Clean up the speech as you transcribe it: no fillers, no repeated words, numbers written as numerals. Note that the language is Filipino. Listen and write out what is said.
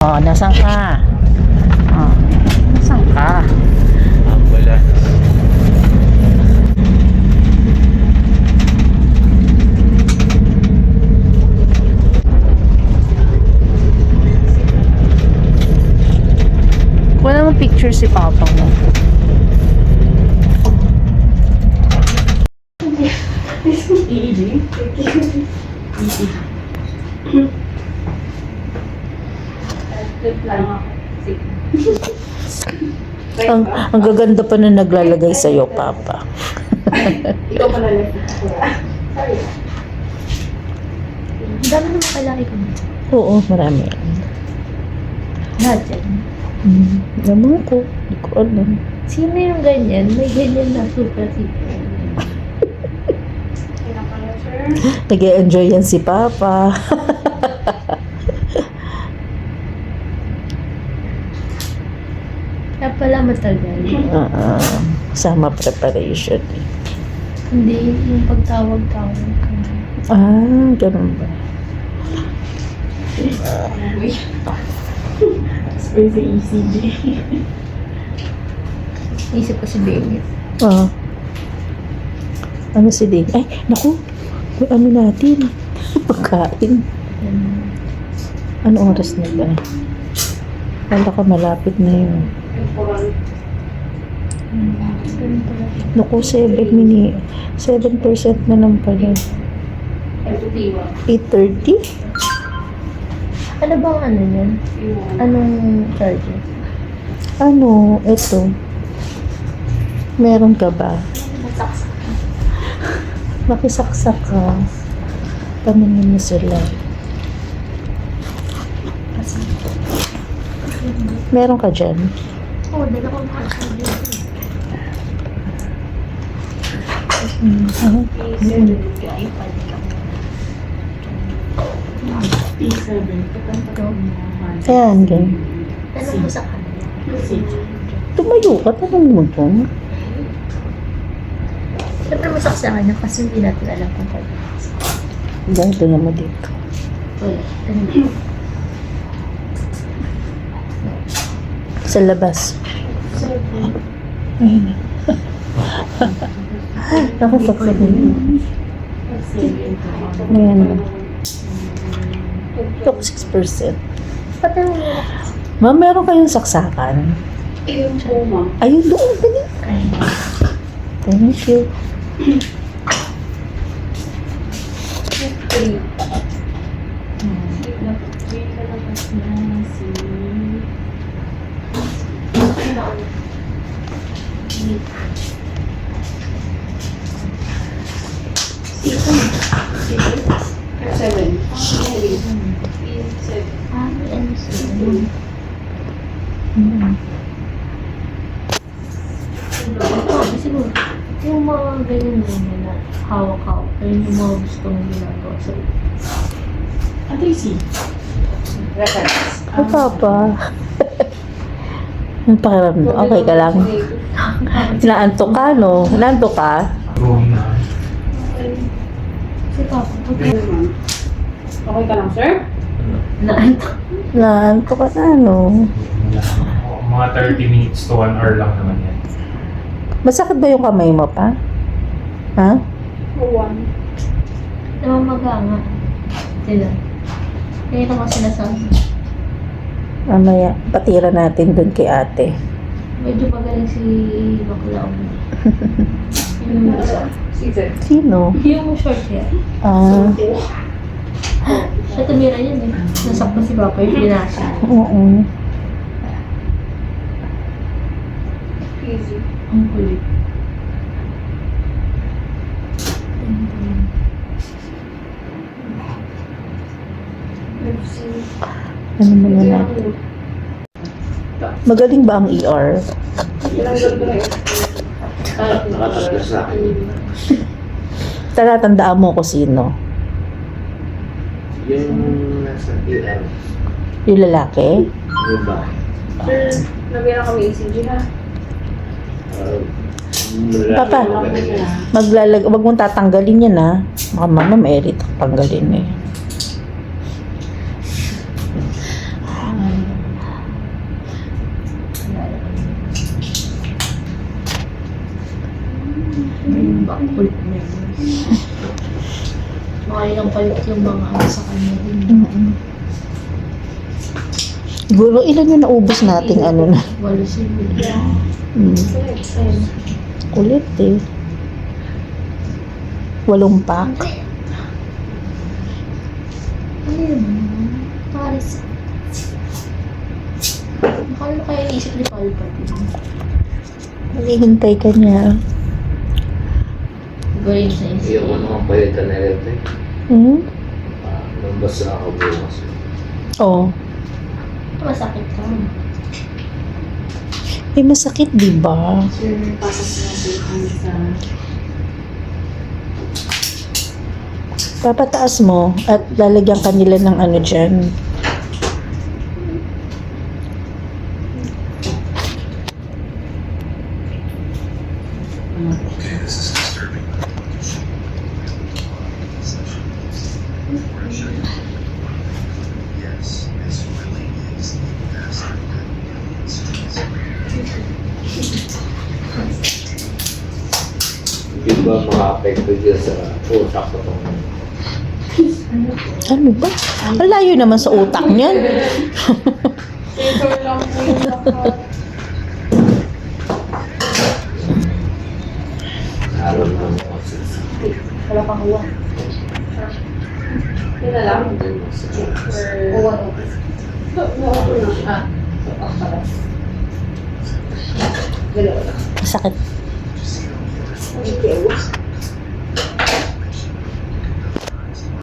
Oh, nasaan ka? Oh, nasaan ka? Ambulance. Wala mo picture si Papa mo. Ang gaganda pa na naglalagay sa'yo, Papa. Ikaw pala lang. Ang dami naman kalaki ko. Oo, marami. Lahat yan. Naman ko. Hindi ko alam. Sino yung ganyan? May ganyan na super. Ikaw pala, sir. Nag-e-enjoy yan si Papa. Kaya pala matagal. Sama preparation. Hindi, yung pagtawag-tawag ka. Ganun ba? Uy. Spray sa ECG. Isip ko si Bennett. Ano si Ding? Ay, naku. Ano natin? Pagkain. Ano oras na ba? Kala ka malapit na yun. Naku, 7% na lang pala. 8:30? Ano bang ano yan? Anong charges? Ano? Ito. Meron ka ba? Makisaksak ka. Tanungin mo sila. Meron ka dyan? Oo, dalawang charges. Ayan, ganyan. Tanong mo sa kanila. Tumayo ka, tanong mo dyan. Siyempre masaksakan niya kasi hindi natin alam kung kaya. Dahil tingnan mo dito. Wala. Tanong. Sa labas. Ayun. Nakasaksak din. Ayan. Ito 6%. Patanong mo na. Ma'am, meron kayong saksakan? Ayun po, ma'am. Ayun doon, dali. Thank you. Seven. Ano siya? Oo, siguro. Yung mga ganyan na hawak-hawak. Ayun yung mga gusto mong ginagawa sa Ano yung C? Reference. Ay, Papa. Ang pakiramdam. Okay ka lang? Naantok ka, no? Naantok ka? Room na. Si Papa. Okay, ma'am. Okay ka lang, sir? Naantok. Naantok ka na, no? Mga 30 minutes to 1 hour lang naman yan. Masakit ba yung kamay mo pa? Ha? One. Namamaga nga. Sila. Kaya ito kasi sinasabi. Mamaya, patira natin dun kay ate. Medyo magaling si Bakla. Yung isa. Season. Sino? Yung short hair. Siya tumira yan eh. Nasakpa si Papa yung pinasa. Oo. Easy. Ang kulit. Ano mo na natin? Magaling ba ang ER? Nakatatlas na akin. Talatandaan mo ko sino? Yung nasa ER. Yung lalaki? Yung ba? Sir, nabira kami ECG ha. Papa, wag mong tatanggalin yan ha. Baka mama may tanggalin eh. Kulit na yun. Makailang palit yung mga ano sa kanya din. Siguro, ilan yung naubos nating ano na? Walo siguro. Ayun. Kulit eh. 8 pack. Ano naman? Paris. Makano kaya isip ni Palpatine? Naghihintay ka niya. Siguro yun sa Hindi isip. ako naman palitan na electric. Hmm? Nung basta ako bukas. Oo. Masakit ka. Eh, masakit, di ba? Sir, pasok natin sa... Papataas mo at lalagyan kanila ng ano dyan. Hindi ba maka-apekto dyan sa utak ko itong Ano ba? Ang layo naman sa utak niyan. Paper lang po yung lahat. araw na mo kasi. Wala pang uwan. Yun na lang. Uwan. Ah. Dalawa lang. Masakit. Thank you.